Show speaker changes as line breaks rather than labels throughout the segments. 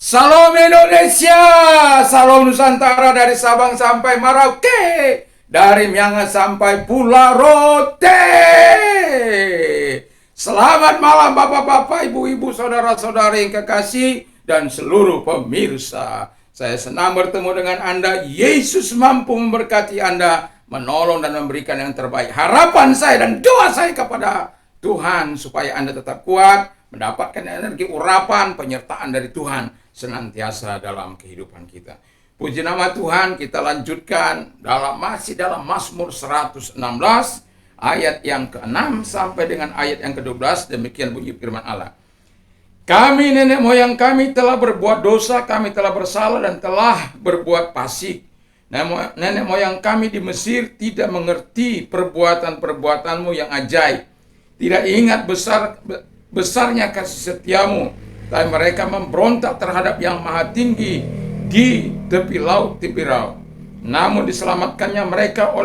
Salam Indonesia, salam Nusantara dari Sabang sampai Merauke, dari Miangas sampai Pulau Rote. Selamat malam Bapak-bapak, Ibu-ibu, saudara-saudari yang kekasih dan seluruh pemirsa. Saya senang bertemu dengan Anda. Yesus mampu memberkati Anda, menolong dan memberikan yang terbaik. Harapan saya dan doa saya kepada Tuhan supaya Anda tetap kuat, mendapatkan energi urapan, penyertaan dari Tuhan senantiasa dalam kehidupan kita. Puji nama Tuhan, kita lanjutkan masih dalam Mazmur 116 ayat yang ke-6 sampai dengan ayat yang ke-12. Demikian bunyi firman Allah. Kami nenek moyang kami telah berbuat dosa, kami telah bersalah dan telah berbuat fasik. Nenek moyang kami di Mesir tidak mengerti perbuatan-perbuatanmu yang ajaib. Tidak ingat besarnya kasih setiamu. Tapi mereka memberontak terhadap yang maha tinggi di tepi laut Tibirau. Namun diselamatkannya mereka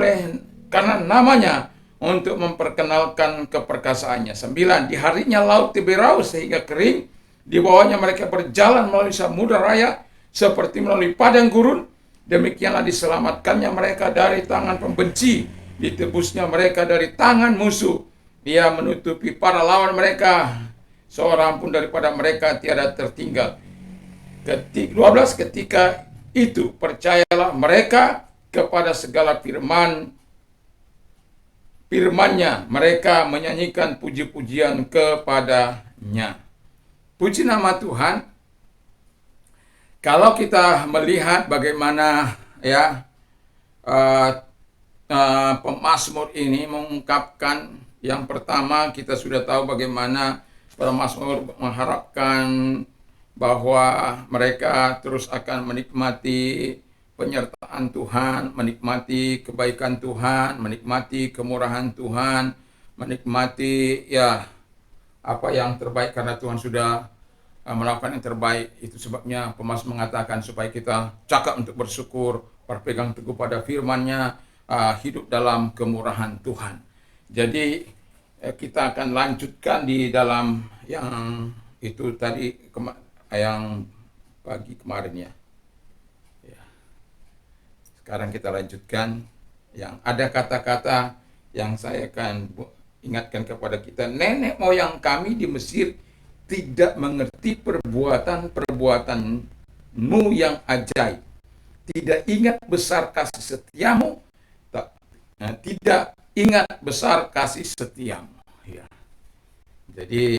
karena namanya untuk memperkenalkan keperkasaannya. 9. Di harinya laut Tibirau sehingga kering. Di bawahnya mereka berjalan melalui samudra raya seperti melalui padang gurun. Demikianlah diselamatkannya mereka dari tangan pembenci. Ditebusnya mereka dari tangan musuh. Dia menutupi para lawan mereka. Seorang pun daripada mereka tiada tertinggal. 12. Ketika itu percayalah mereka kepada segala firman-Nya. Mereka menyanyikan puji-pujian kepadanya. Puji nama Tuhan. Kalau kita melihat bagaimana pemazmur ini mengungkapkan, yang pertama kita sudah tahu bagaimana pemazmur mengharapkan bahwa mereka terus akan menikmati penyertaan Tuhan, menikmati kebaikan Tuhan, menikmati kemurahan Tuhan, menikmati apa yang terbaik karena Tuhan sudah melakukan yang terbaik. Itu sebabnya pemazmur mengatakan supaya kita cakap untuk bersyukur, berpegang teguh pada firman-Nya, hidup dalam kemurahan Tuhan. Jadi kita akan lanjutkan di dalam yang itu tadi yang pagi kemarin ya. Sekarang kita lanjutkan yang ada kata-kata yang saya akan ingatkan kepada kita. Nenek moyang kami di Mesir tidak mengerti perbuatan-perbuatanmu yang ajaib. Tidak ingat besar kasih setiamu. Tidak ingat besar kasih setiamu. Ya. Jadi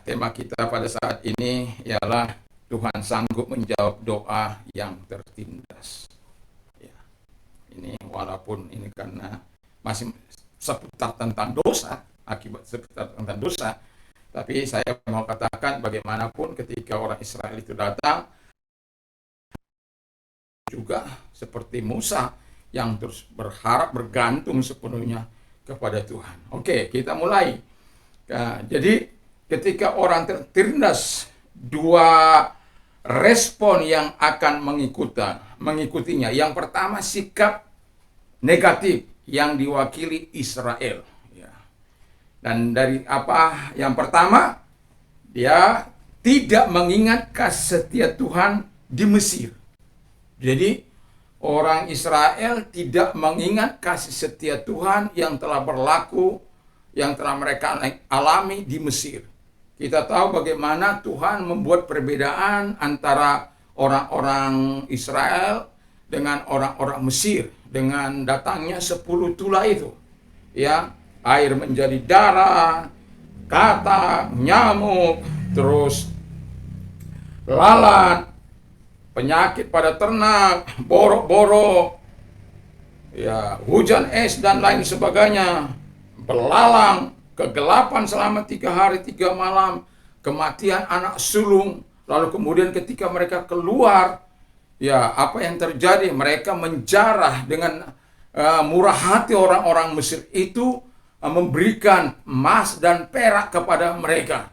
tema kita pada saat ini ialah Tuhan sanggup menjawab doa yang tertindas. Ya. Ini walaupun ini karena masih seputar tentang dosa, akibat seputar tentang dosa, tapi saya mau katakan bagaimanapun ketika orang Israel itu datang, juga seperti Musa yang terus berharap, bergantung sepenuhnya kepada Tuhan. Oke, kita mulai. Jadi ketika orang tertindas, dua respon yang akan mengikutinya. Yang pertama, sikap negatif yang diwakili Israel. Dan dari apa? Yang pertama, dia tidak mengingat kasih setia Tuhan di Mesir. Jadi orang Israel tidak mengingat kasih setia Tuhan yang telah berlaku, yang telah mereka alami di Mesir. Kita tahu bagaimana Tuhan membuat perbedaan antara orang-orang Israel dengan orang-orang Mesir dengan datangnya 10 tulah itu. Ya, air menjadi darah, katak, nyamuk, terus lalat, penyakit pada ternak, borok-borok, hujan es dan lain sebagainya, belalang, kegelapan selama 3 hari 3 malam, kematian anak sulung. Lalu kemudian ketika mereka keluar, apa yang terjadi? Mereka menjarah dengan murah hati orang-orang Mesir itu, memberikan emas dan perak kepada mereka.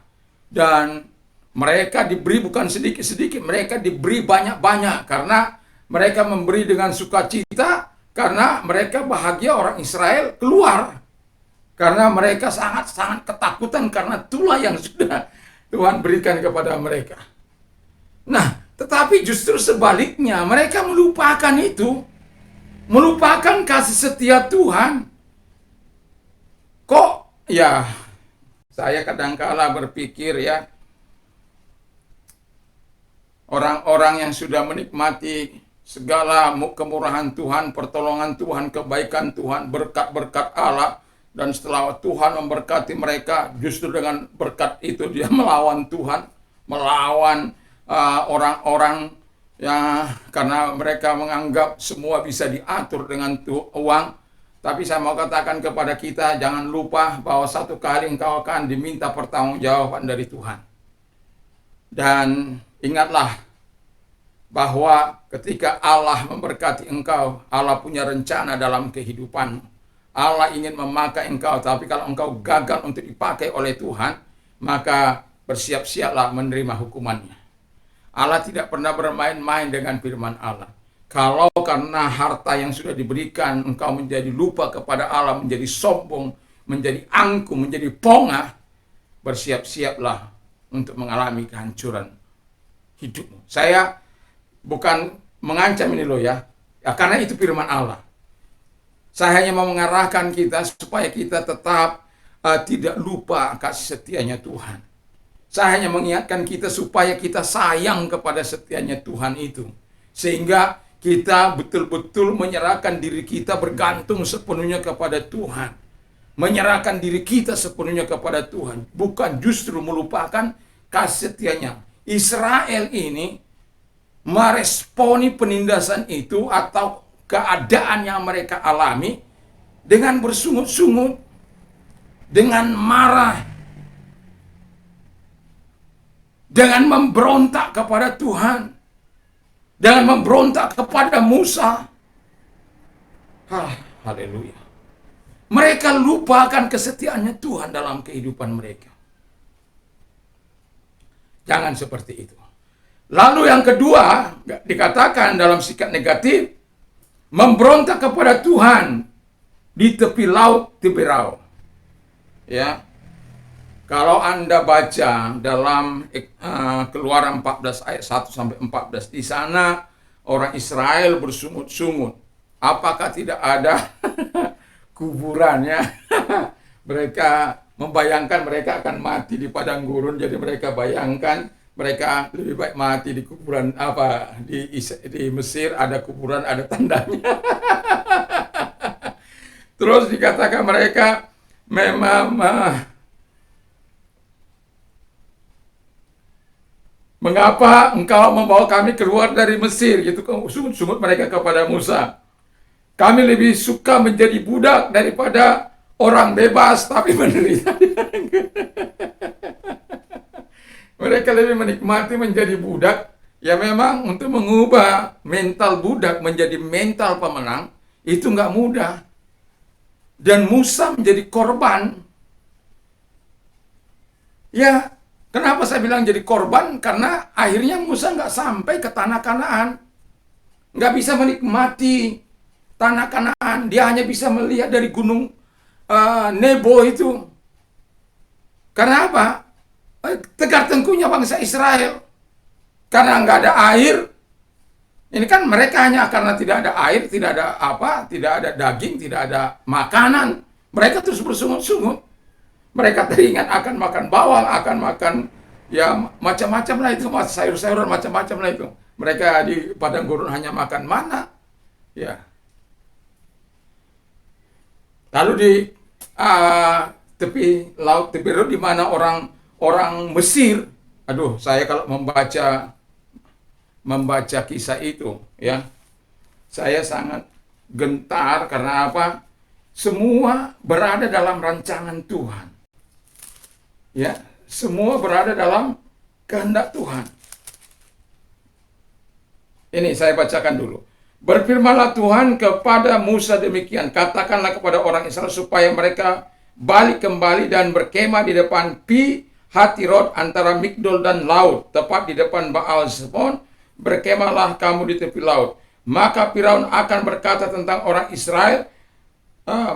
Dan mereka diberi bukan sedikit-sedikit, mereka diberi banyak-banyak karena mereka memberi dengan sukacita karena mereka bahagia orang Israel keluar. Karena mereka sangat-sangat ketakutan karena tulah yang sudah Tuhan berikan kepada mereka. Nah, tetapi justru sebaliknya, mereka melupakan itu, melupakan kasih setia Tuhan. Kok ya, saya kadangkala berpikir ya, orang-orang yang sudah menikmati segala kemurahan Tuhan, pertolongan Tuhan, kebaikan Tuhan, berkat-berkat Allah, dan setelah Tuhan memberkati mereka, justru dengan berkat itu dia melawan Tuhan, melawan orang-orang ya, karena mereka menganggap semua bisa diatur dengan uang. Tapi saya mau katakan kepada kita, jangan lupa bahwa satu kali engkau akan diminta pertanggungjawaban dari Tuhan. Dan ingatlah bahwa ketika Allah memberkati engkau, Allah punya rencana dalam kehidupanmu. Allah ingin memakai engkau, tapi kalau engkau gagal untuk dipakai oleh Tuhan, maka bersiap-siaplah menerima hukumannya. Allah tidak pernah bermain-main dengan firman Allah. Kalau karena harta yang sudah diberikan, engkau menjadi lupa kepada Allah, menjadi sombong, menjadi angkuh, menjadi pongah, bersiap-siaplah untuk mengalami kehancuran hidupmu. Saya bukan mengancam ini loh ya, karena itu firman Allah. Saya hanya mau mengarahkan kita supaya kita tetap tidak lupa kasih setianya Tuhan. Saya hanya mengingatkan kita supaya kita sayang kepada setianya Tuhan itu. Sehingga kita betul-betul menyerahkan diri kita, bergantung sepenuhnya kepada Tuhan. Menyerahkan diri kita sepenuhnya kepada Tuhan. Bukan justru melupakan kasih setianya. Israel ini meresponi penindasan itu atau keadaan yang mereka alami dengan bersungut-sungut, dengan marah, dengan memberontak kepada Tuhan, dengan memberontak kepada Musa. Haleluya. Mereka lupakan kesetiaannya Tuhan dalam kehidupan mereka. Jangan seperti itu. Lalu yang kedua, dikatakan dalam sikap negatif, memberontak kepada Tuhan di tepi laut Tiberau. Ya. Kalau Anda baca dalam Keluaran 14 ayat 1 sampai 14, di sana orang Israel bersungut-sungut. Apakah tidak ada kuburannya? Mereka membayangkan mereka akan mati di padang gurun, jadi mereka bayangkan mereka lebih baik mati di kuburan di Mesir, ada kuburan, ada tandanya. Terus dikatakan mereka memang mengapa engkau membawa kami keluar dari Mesir? Gitu, sungut-sungut mereka kepada Musa. Kami lebih suka menjadi budak daripada orang bebas tapi menderita. Mereka lebih menikmati menjadi budak. Ya memang untuk mengubah mental budak menjadi mental pemenang itu nggak mudah. Dan Musa menjadi korban. Ya, kenapa saya bilang jadi korban? Karena akhirnya Musa nggak sampai ke tanah Kanaan. Nggak bisa menikmati tanah Kanaan. Dia hanya bisa melihat dari gunung Nebo itu. Karena apa? Tegar tengkunya bangsa Israel. Karena nggak ada air. Ini kan mereka hanya karena tidak ada air, tidak ada tidak ada daging, tidak ada makanan. Mereka terus bersungut-sungut. Mereka teringat akan makan bawang, akan makan ya macam-macam lah itu, sayur-sayuran macam-macam lah itu. Mereka di padang gurun hanya makan mana. Ya. Lalu di tepi laut Tiberau di mana orang Mesir, aduh saya kalau membaca kisah itu ya, saya sangat gentar karena apa? Semua berada dalam rancangan Tuhan. Ya, semua berada dalam kehendak Tuhan. Ini saya bacakan dulu. Berfirmanlah Tuhan kepada Musa demikian, katakanlah kepada orang Israel supaya mereka balik kembali dan berkemah di depan Pi Hatirot antara Migdol dan laut, tepat di depan Baal Zephon. Berkemahlah kamu di tepi laut. Maka Firaun akan berkata tentang orang Israel,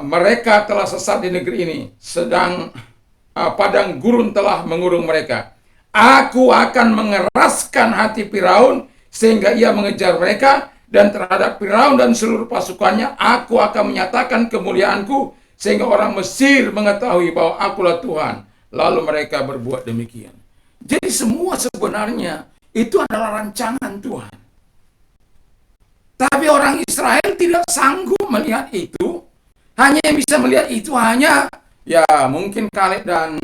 mereka telah sesat di negeri ini, sedang padang gurun telah mengurung mereka. Aku akan mengeraskan hati Firaun sehingga ia mengejar mereka, dan terhadap Firaun dan seluruh pasukannya aku akan menyatakan kemuliaanku sehingga orang Mesir mengetahui bahwa akulah Tuhan. Lalu mereka berbuat demikian. Jadi semua sebenarnya itu adalah rancangan Tuhan. Tapi orang Israel tidak sanggup melihat itu. Hanya yang bisa melihat itu hanya ya mungkin Kaleb dan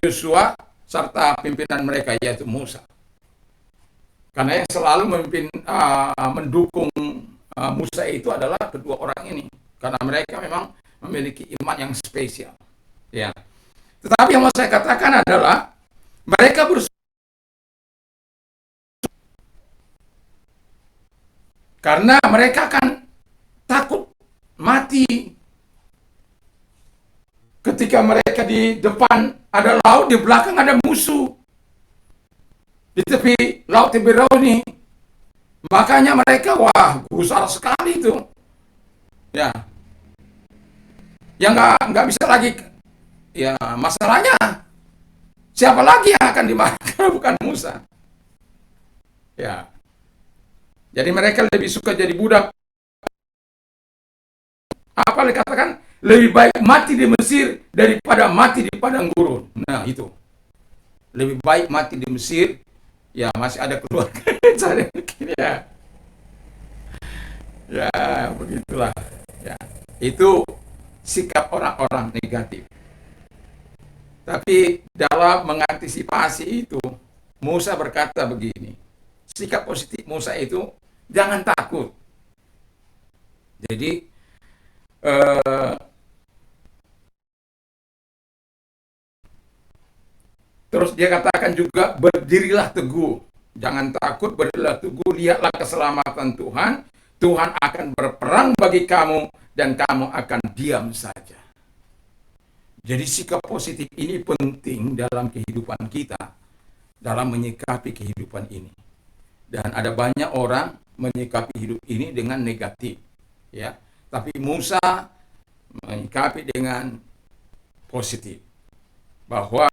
Yosua serta pimpinan mereka yaitu Musa. Karena yang selalu mendukung Musa itu adalah kedua orang ini. Karena mereka memang memiliki iman yang spesial. Ya. Tetapi yang mau saya katakan adalah mereka karena mereka akan takut mati ketika mereka di depan ada laut, di belakang ada musuh. Di tepi laut Tiberoni. Makanya mereka, wah, gusar sekali itu. Ya. Yang nggak bisa lagi, ya masalahnya, siapa lagi yang akan dimakan kalau bukan Musa? Ya. Jadi mereka lebih suka jadi budak. Apa dikatakan? Lebih baik mati di Mesir daripada mati di padang gurun. Nah, itu. Lebih baik mati di Mesir, ya masih ada keluarga saya mungkin ya. Ya, begitulah. Ya. Itu sikap orang-orang negatif. Tapi dalam mengantisipasi itu, Musa berkata begini. Sikap positif Musa itu, jangan takut. Jadi, terus dia katakan juga, berdirilah teguh. Jangan takut, berdirilah teguh, lihatlah keselamatan Tuhan. Tuhan akan berperang bagi kamu, dan kamu akan diam saja. Jadi sikap positif ini penting dalam kehidupan kita, dalam menyikapi kehidupan ini. Dan ada banyak orang menyikapi hidup ini dengan negatif. Ya, tapi Musa menyikapi dengan positif. Bahwa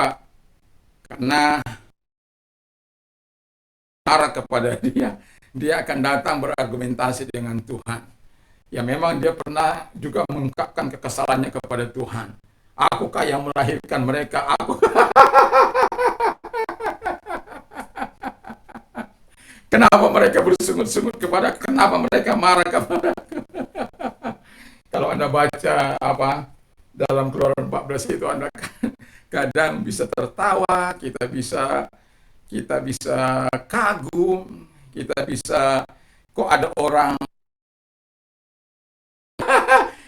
karena marah kepada dia akan datang berargumentasi dengan Tuhan. Ya memang dia pernah juga mengungkapkan kekesalannya kepada Tuhan. Akukah yang melahirkan mereka? Aku. Kenapa mereka bersungut-sungut kepada? Kenapa mereka marah kepada? Kalau Anda baca dalam Keluaran 14 itu, Anda kadang bisa tertawa, kita bisa kagum, kita bisa kok ada orang.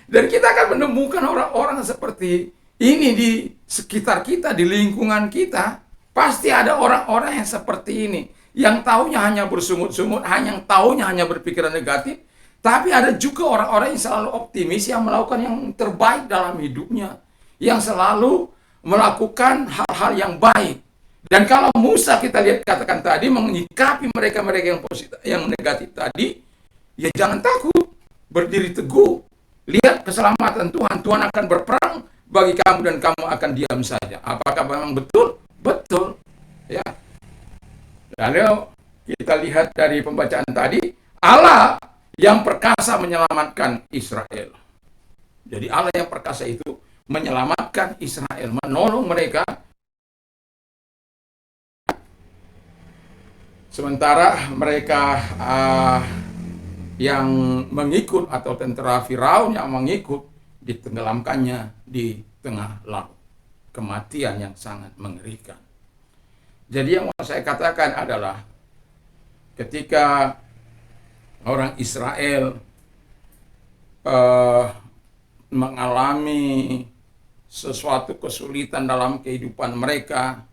Dan kita akan menemukan orang-orang seperti ini di sekitar kita, di lingkungan kita. Pasti ada orang-orang yang seperti ini. Yang taunya hanya bersungut-sungut, yang taunya hanya berpikiran negatif. Tapi ada juga orang-orang yang selalu optimis, yang melakukan yang terbaik dalam hidupnya. Yang selalu melakukan hal-hal yang baik. Dan kalau Musa kita lihat katakan tadi, menyikapi mereka-mereka yang positif, yang negatif tadi, ya jangan takut, berdiri teguh. Lihat keselamatan Tuhan. Tuhan akan berperang bagi kamu dan kamu akan diam saja. Apakah memang betul? Betul. Ya. Lalu kita lihat dari pembacaan tadi, Allah yang perkasa menyelamatkan Israel. Jadi Allah yang perkasa itu menyelamatkan Israel, menolong mereka. Sementara mereka yang mengikut atau tentara Firaun yang mengikut ditenggelamkannya di tengah laut. Kematian yang sangat mengerikan. Jadi yang mau saya katakan adalah ketika orang Israel mengalami sesuatu kesulitan dalam kehidupan mereka,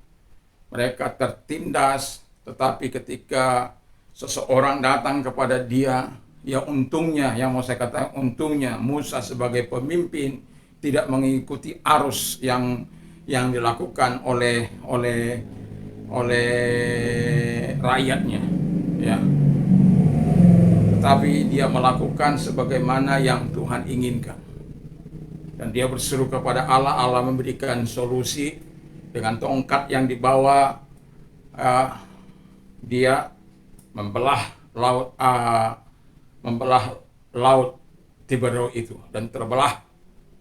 mereka tertindas, tetapi ketika seseorang datang kepada dia, ya untungnya, yang mau saya katakan untungnya Musa sebagai pemimpin tidak mengikuti arus yang dilakukan oleh rakyatnya, ya. Tetapi dia melakukan sebagaimana yang Tuhan inginkan. Dan dia berseru kepada Allah, Allah memberikan solusi dengan tongkat yang dibawa uh, dia membelah laut Tiberio itu dan terbelah,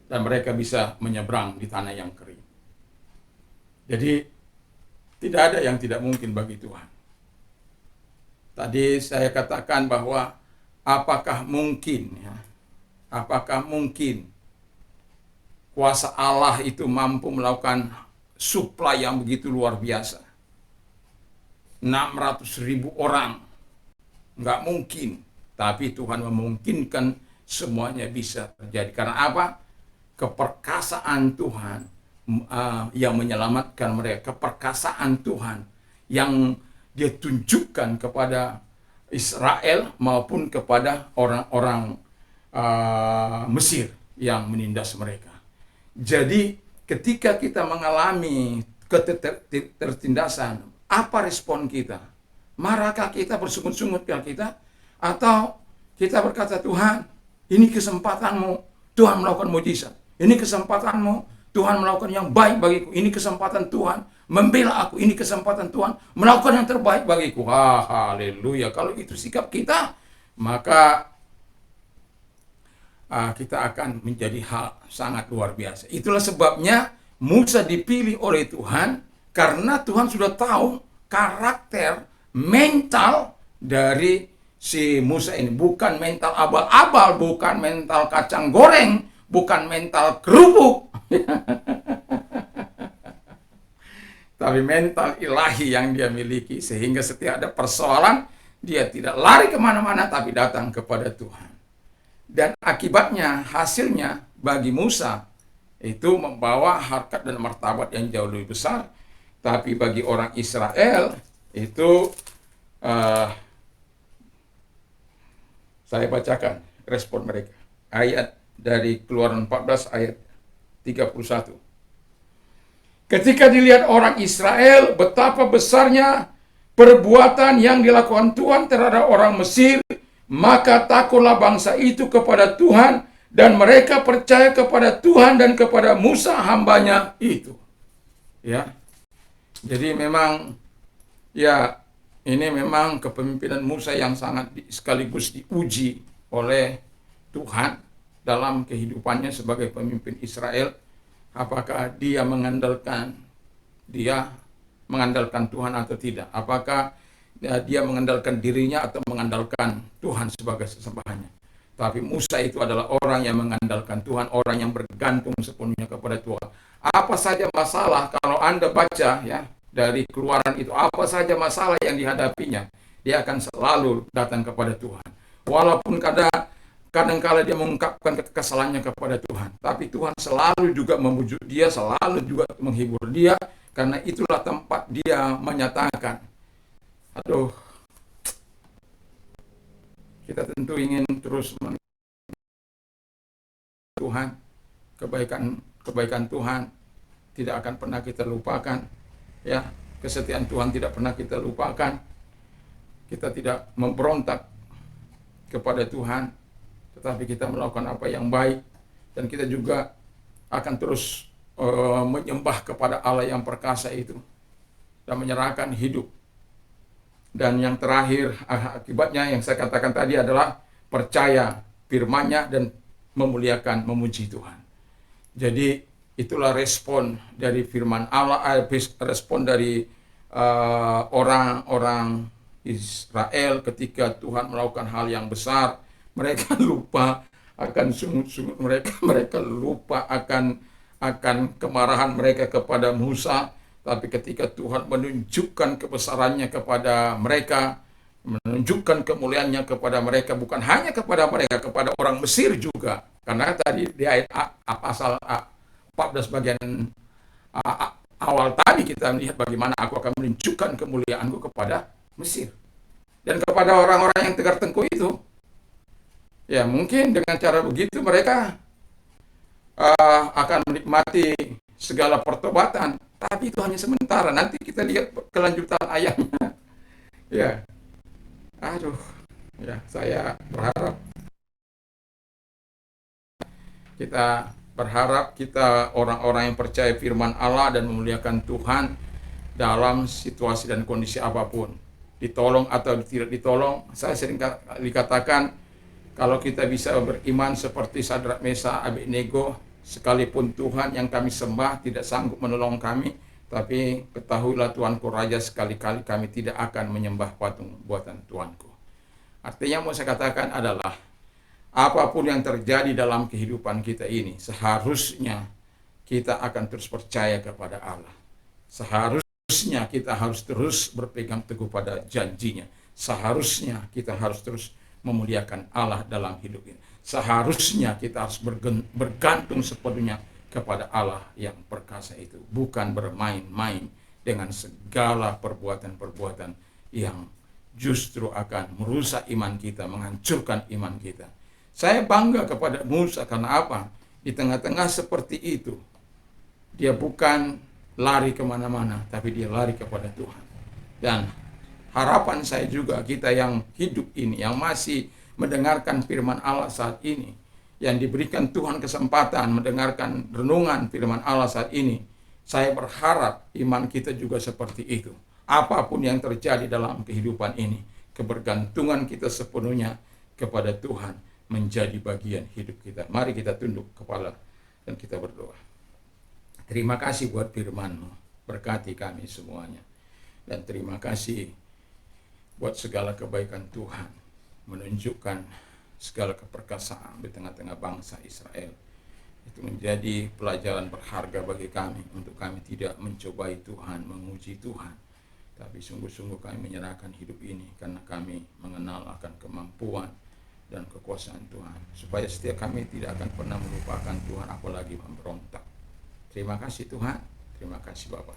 dan mereka bisa menyeberang di tanah yang kering. Jadi tidak ada yang tidak mungkin bagi Tuhan. Tadi saya katakan bahwa apakah mungkin kuasa Allah itu mampu melakukan supply yang begitu luar biasa. 600.000 orang. Nggak mungkin. Tapi Tuhan memungkinkan semuanya bisa terjadi. Karena apa? Keperkasaan Tuhan yang menyelamatkan mereka. Keperkasaan Tuhan yang dia tunjukkan kepada Israel maupun kepada orang-orang Mesir yang menindas mereka. Jadi ketika kita mengalami ketertindasan, apa respon kita? Marahkah kita, bersungut-sungutkah kita? Atau kita berkata, Tuhan, ini kesempatanmu, Tuhan melakukan mujizat. Ini kesempatanmu, Tuhan melakukan yang baik bagiku. Ini kesempatan Tuhan membela aku. Ini kesempatan Tuhan melakukan yang terbaik bagiku. Haleluya. Kalau itu sikap kita, maka kita akan menjadi hal sangat luar biasa. Itulah sebabnya Musa dipilih oleh Tuhan, karena Tuhan sudah tahu karakter mental dari si Musa ini. Bukan mental abal-abal, bukan mental kacang goreng, bukan mental kerupuk. Tapi mental ilahi yang dia miliki, sehingga setiap ada persoalan, dia tidak lari kemana-mana, tapi datang kepada Tuhan. Dan akibatnya, hasilnya bagi Musa, itu membawa harkat dan martabat yang jauh lebih besar. Tapi bagi orang Israel, itu saya bacakan respon mereka. Ayat dari Keluaran 14 ayat 31. Ketika dilihat orang Israel betapa besarnya perbuatan yang dilakukan Tuhan terhadap orang Mesir, maka takutlah bangsa itu kepada Tuhan, dan mereka percaya kepada Tuhan dan kepada Musa hambanya itu. Ya, jadi memang ya, ini memang kepemimpinan Musa yang sangat sekaligus diuji oleh Tuhan dalam kehidupannya sebagai pemimpin Israel. Apakah dia mengandalkan Tuhan atau tidak? Apakah dia mengandalkan dirinya atau mengandalkan Tuhan sebagai sesembahannya? Tapi Musa itu adalah orang yang mengandalkan Tuhan, orang yang bergantung sepenuhnya kepada Tuhan. Apa saja masalah, kalau Anda baca ya dari Keluaran itu, apa saja masalah yang dihadapinya, dia akan selalu datang kepada Tuhan. Walaupun kadang-kala dia mengungkapkan kesalahannya kepada Tuhan, tapi Tuhan selalu juga memujuk dia, selalu juga menghibur dia, karena itulah tempat dia menyatakan, aduh, kita tentu ingin terus Tuhan, kebaikan Tuhan tidak akan pernah kita lupakan, ya, kesetiaan Tuhan tidak pernah kita lupakan. Kita tidak memberontak kepada Tuhan, tetapi kita melakukan apa yang baik, dan kita juga akan terus menyembah kepada Allah yang perkasa itu dan menyerahkan hidup. Dan yang terakhir, akibatnya yang saya katakan tadi adalah percaya firman-Nya dan memuji Tuhan. Jadi itulah respon dari firman Allah, respon dari orang-orang Israel ketika Tuhan melakukan hal yang besar. Mereka lupa akan sungut-sungut mereka lupa akan kemarahan mereka kepada Musa. Tapi ketika Tuhan menunjukkan kebesarannya kepada mereka, menunjukkan kemuliaannya kepada mereka, bukan hanya kepada mereka, kepada orang Mesir juga. Karena tadi di ayat pasal 14 bagian awal tadi kita melihat bagaimana aku akan menunjukkan kemuliaanku kepada Mesir. Dan kepada orang-orang yang tegar tengkuk itu, ya mungkin dengan cara begitu mereka akan menikmati segala pertobatan. Tapi itu hanya sementara. Nanti kita lihat kelanjutan ayatnya. Ya, aduh, ya saya berharap kita orang-orang yang percaya firman Allah dan memuliakan Tuhan, dalam situasi dan kondisi apapun. Ditolong atau tidak ditolong, saya sering dikatakan, kalau kita bisa beriman seperti Sadrak, Mesa, Abednego, sekalipun Tuhan yang kami sembah tidak sanggup menolong kami, tapi ketahuilah Tuanku Raja, sekali-kali kami tidak akan menyembah patung buatan Tuanku. Artinya mau saya katakan adalah, apapun yang terjadi dalam kehidupan kita ini, seharusnya kita akan terus percaya kepada Allah. Seharusnya kita harus terus berpegang teguh pada janjinya. Seharusnya kita harus terus memuliakan Allah dalam hidup ini. Seharusnya kita harus bergantung sepenuhnya kepada Allah yang perkasa itu. Bukan bermain-main dengan segala perbuatan-perbuatan yang justru akan merusak iman kita, menghancurkan iman kita. Saya bangga kepada Musa karena apa? Di tengah-tengah seperti itu, dia bukan lari kemana-mana, tapi dia lari kepada Tuhan. Dan harapan saya juga, kita yang hidup ini, yang masih mendengarkan firman Allah saat ini, yang diberikan Tuhan kesempatan mendengarkan renungan firman Allah saat ini, saya berharap iman kita juga seperti itu. Apapun yang terjadi dalam kehidupan ini, kebergantungan kita sepenuhnya kepada Tuhan menjadi bagian hidup kita. Mari kita tunduk kepala dan kita berdoa. Terima kasih buat firman-Mu, berkati kami semuanya. Dan terima kasih buat segala kebaikan Tuhan, menunjukkan segala keperkasaan di tengah-tengah bangsa Israel. Itu menjadi pelajaran berharga bagi kami, untuk kami tidak mencobai Tuhan, menguji Tuhan, tapi sungguh-sungguh kami menyerahkan hidup ini karena kami mengenal akan kemampuan dan kekuasaan Tuhan, supaya setiap kami tidak akan pernah melupakan Tuhan, apalagi memberontak. Terima kasih Tuhan, terima kasih Bapak.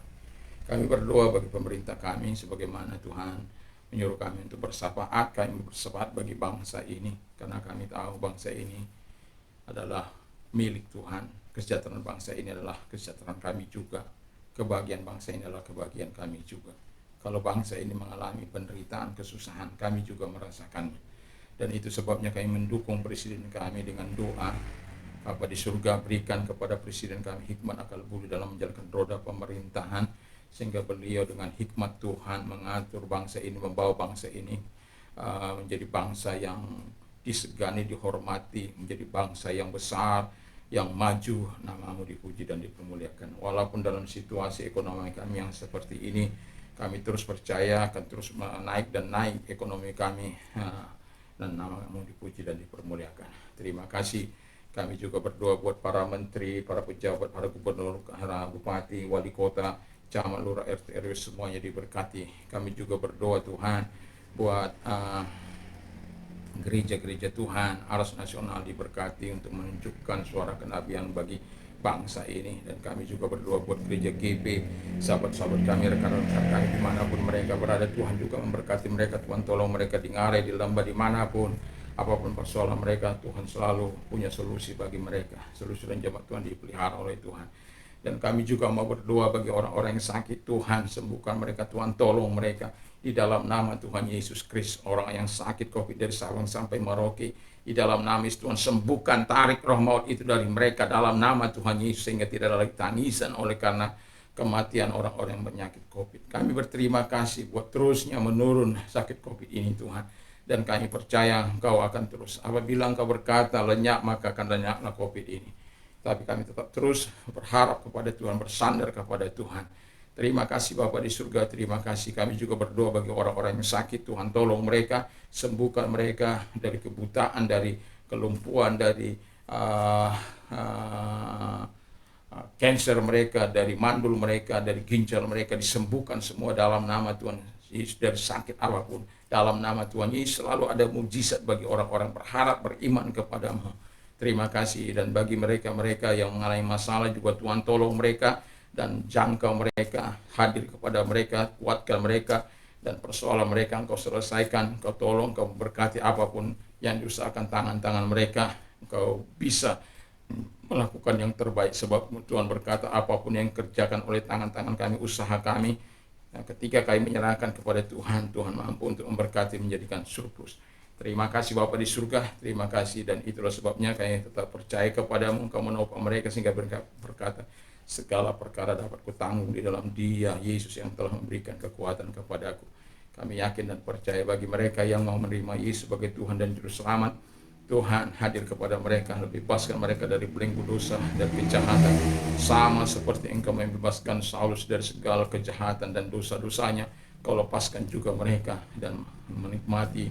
Kami berdoa bagi pemerintah kami, sebagaimana Tuhan menyuruh kami untuk bersafaat. Kami bersafaat bagi bangsa ini, karena kami tahu bangsa ini adalah milik Tuhan. Kesejahteraan bangsa ini adalah kesejahteraan kami juga. Kebahagiaan bangsa ini adalah kebahagiaan kami juga. Kalau bangsa ini mengalami penderitaan, kesusahan, kami juga merasakannya. Dan itu sebabnya kami mendukung presiden kami dengan doa. Bapa di surga, berikan kepada presiden kami hikmat, akal budi dalam menjalankan roda pemerintahan, sehingga beliau dengan hikmat Tuhan mengatur bangsa ini, membawa bangsa ini menjadi bangsa yang disegani, dihormati, menjadi bangsa yang besar, yang maju, nama-Mu dipuji dan dipermuliakan. Walaupun dalam situasi ekonomi kami yang seperti ini, kami terus percaya akan terus naik dan naik ekonomi kami, dan nama-Mu dipuji dan dipermuliakan. Terima kasih. Kami juga berdoa buat para menteri, para pejabat, para gubernur, para bupati, wali kota, camat, lurah, RT, RW, semuanya diberkati. Kami juga berdoa Tuhan buat gereja-gereja Tuhan, aras nasional diberkati untuk menunjukkan suara kenabian bagi bangsa ini. Dan kami juga berdoa buat gereja GB, sahabat-sahabat kami, rekan-rekan kami dimanapun mereka berada. Tuhan juga memberkati mereka. Tuhan tolong mereka di Ngarai, di Lembah, dimanapun. Apapun persoalan mereka, Tuhan selalu punya solusi bagi mereka. Solusi dan jemaat Tuhan dipelihara oleh Tuhan. Dan kami juga mau berdoa bagi orang-orang yang sakit. Tuhan sembuhkan mereka, Tuhan tolong mereka di dalam nama Tuhan Yesus Kristus. Orang yang sakit COVID dari Sabang sampai Merauke, di dalam nama Yesus Tuhan sembuhkan, tarik roh maut itu dari mereka dalam nama Tuhan Yesus, sehingga tidak ada lagi tangisan oleh karena kematian orang-orang yang berpenyakit COVID. Kami berterima kasih buat terusnya menurun sakit COVID ini Tuhan. Dan kami percaya Engkau akan terus. Apabila Engkau berkata lenyap, maka akan lenyaplah COVID ini. Tapi kami tetap terus berharap kepada Tuhan, bersandar kepada Tuhan. Terima kasih Bapa di surga, terima kasih. Kami juga berdoa bagi orang-orang yang sakit. Tuhan tolong mereka, sembuhkan mereka dari kebutaan, dari kelumpuhan, dari cancer mereka, dari mandul mereka, dari ginjal mereka, disembuhkan semua dalam nama Tuhan Yesus, dari sakit apapun. Dalam nama Tuhan Yesus selalu ada mujizat bagi orang-orang berharap, beriman kepada-Mu. Terima kasih. Dan bagi mereka-mereka yang mengalami masalah juga Tuhan tolong mereka dan jangkau mereka, hadir kepada mereka, kuatkan mereka, dan persoalan mereka Engkau selesaikan, Engkau tolong, Engkau berkati apapun yang diusahakan tangan-tangan mereka. Engkau bisa melakukan yang terbaik, sebab Tuhan berkata apapun yang kerjakan oleh tangan-tangan kami, usaha kami, nah, ketika kami menyerahkan kepada Tuhan, Tuhan mampu untuk memberkati, menjadikan surplus. Terima kasih Bapa di surga, terima kasih. Dan itulah sebabnya kami tetap percaya kepada-Mu, Engkau menopang mereka sehingga berkata, segala perkara dapat kutanggung di dalam Dia, Yesus yang telah memberikan kekuatan kepadaku. Kami yakin dan percaya bagi mereka yang mau menerima Yesus sebagai Tuhan dan Juru Selamat, Tuhan hadir kepada mereka, bebaskan mereka dari belenggu dosa dan kejahatan, sama seperti Engkau membebaskan Saulus dari segala kejahatan dan dosa-dosanya. Kau lepaskan juga mereka dan menikmati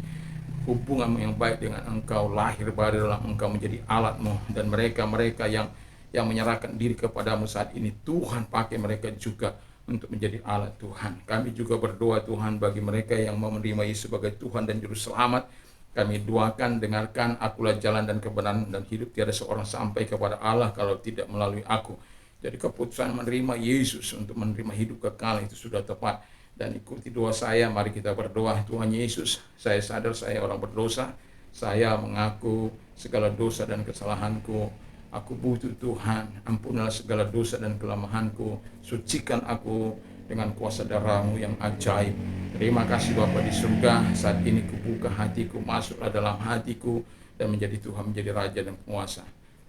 hubungan yang baik dengan Engkau, lahir baru dalam Engkau, menjadi alat-Mu. Dan mereka yang menyerahkan diri kepadamu saat ini, Tuhan pakai mereka juga untuk menjadi alat Tuhan. Kami juga berdoa Tuhan bagi mereka yang mau menerima Yesus sebagai Tuhan dan Juru Selamat. Kami doakan, dengarkan, akulah jalan dan kebenaran dan hidup, tiada seorang sampai kepada Allah kalau tidak melalui aku. Jadi keputusan menerima Yesus untuk menerima hidup kekal itu sudah tepat. Dan ikuti doa saya, mari kita berdoa. Tuhan Yesus, saya sadar saya orang berdosa, saya mengaku segala dosa dan kesalahanku. Aku butuh Tuhan, ampunilah segala dosa dan kelemahanku, sucikan aku dengan kuasa darah-Mu yang ajaib. Terima kasih Bapa di surga, saat ini kubuka hatiku, masuklah dalam hatiku, dan menjadi Tuhan, menjadi Raja dan Penguasa.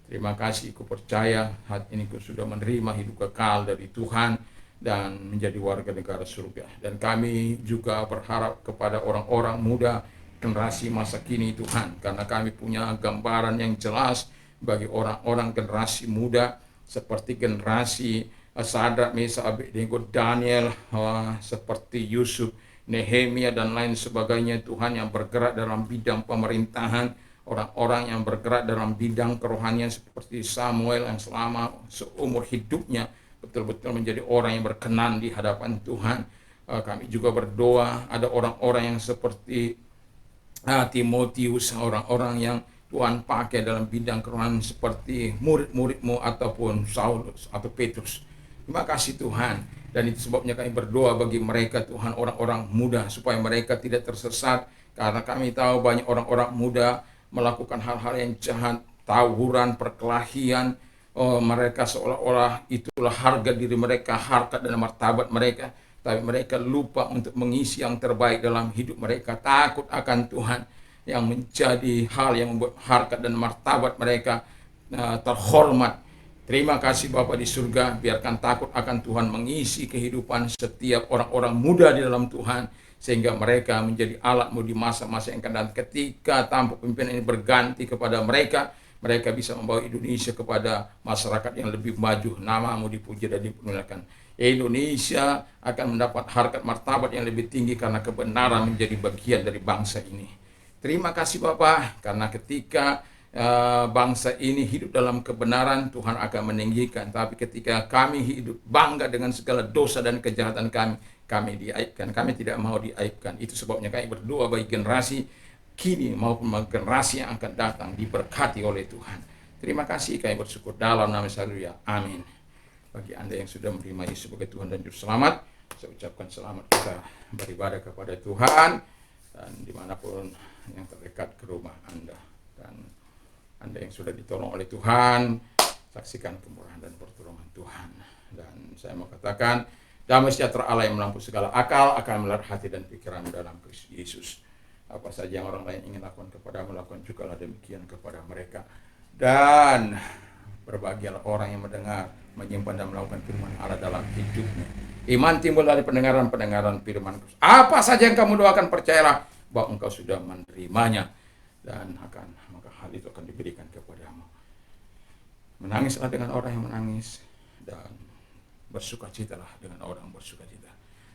Terima kasih, ku percaya saat ini ku sudah menerima hidup kekal dari Tuhan, dan menjadi warga negara surga. Dan kami juga berharap kepada orang-orang muda generasi masa kini Tuhan, karena kami punya gambaran yang jelas bagi orang-orang generasi muda seperti generasi Sadrak, Mesach, Abednego, Daniel, seperti Yusuf, Nehemia dan lain sebagainya Tuhan, yang bergerak dalam bidang pemerintahan, orang-orang yang bergerak dalam bidang kerohanian seperti Samuel yang selama seumur hidupnya betul-betul menjadi orang yang berkenan di hadapan Tuhan. Kami juga berdoa ada orang-orang yang seperti Timotius, orang-orang yang Tuhan pakai dalam bidang kerohanian seperti murid-murid-Mu ataupun Saulus atau Petrus. Terima kasih Tuhan, dan itu sebabnya kami berdoa bagi mereka Tuhan, orang-orang muda, supaya mereka tidak tersesat, karena kami tahu banyak orang-orang muda melakukan hal-hal yang jahat, tawuran, perkelahian. Mereka seolah-olah itulah harga diri mereka, harkat dan martabat mereka, tapi mereka lupa untuk mengisi yang terbaik dalam hidup mereka. Takut akan Tuhan yang menjadi hal yang membuat harkat dan martabat mereka terhormat. Terima kasih Bapa di surga, biarkan takut akan Tuhan mengisi kehidupan setiap orang-orang muda di dalam Tuhan, sehingga mereka menjadi alat-Mu di masa-masa yang akan datang. Ketika tampuk pimpinan ini berganti kepada mereka, mereka bisa membawa Indonesia kepada masyarakat yang lebih maju. Nama-Mu dipuji dan dimuliakan. Indonesia akan mendapat harkat martabat yang lebih tinggi karena kebenaran menjadi bagian dari bangsa ini. Terima kasih Bapa, karena ketika bangsa ini hidup dalam kebenaran, Tuhan akan meninggikan. Tapi ketika kami hidup bangga dengan segala dosa dan kejahatan kami diaibkan. Kami tidak mau diaibkan. Itu sebabnya kami berdoa bagi generasi kini maupun generasi yang akan datang diberkati oleh Tuhan. Terima kasih, kami bersyukur dalam nama Yesus. Haleluya. Amin. Bagi Anda yang sudah menerima Yesus sebagai Tuhan dan Juru Selamat, saya ucapkan selamat, kita beribadah kepada Tuhan, dan dimanapun yang terdekat ke rumah Anda. Dan Anda yang sudah ditolong oleh Tuhan, saksikan kemurahan dan pertolongan Tuhan. Dan saya mau katakan, damai sejahtera Allah yang melampaui segala akal akan melahirkan hati dan pikiran dalam Kristus Yesus. Apa saja yang orang lain ingin lakukan kepadamu, lakukan juga lah demikian kepada mereka. Dan berbahagialah orang yang mendengar, menyimpan dan melakukan firman Allah dalam hidupnya. Iman timbul dari pendengaran firman Kristus. Apa saja yang kamu doakan, percayalah bahwa engkau sudah menerimanya, dan maka hal itu akan diberikan kepadamu. Menangislah dengan orang yang menangis, dan bersukacitalah dengan orang bersukacita.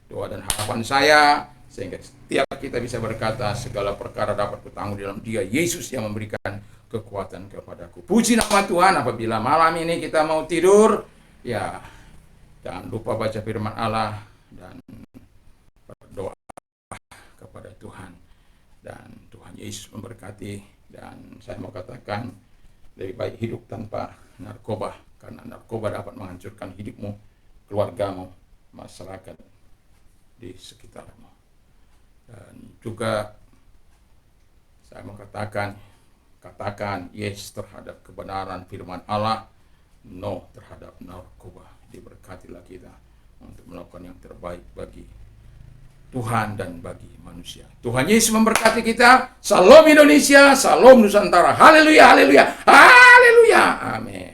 Doa dan harapan saya, sehingga setiap kita bisa berkata, segala perkara dapat kutanggung dalam Dia, Yesus yang memberikan kekuatan kepadaku. Puji nama Tuhan. Apabila malam ini kita mau tidur, ya jangan lupa baca firman Allah dan berdoa kepada Tuhan. Dan Tuhan Yesus memberkati. Dan saya mau katakan, lebih baik hidup tanpa narkoba, karena narkoba dapat menghancurkan hidupmu, keluargamu, masyarakat di sekitarmu. Dan juga saya mau katakan yes terhadap kebenaran firman Allah, no terhadap narkoba. Diberkatilah kita untuk melakukan yang terbaik bagi Tuhan dan bagi manusia. Tuhan Yesus memberkati kita. Salam Indonesia, salam Nusantara. Haleluya, haleluya, haleluya. Amin.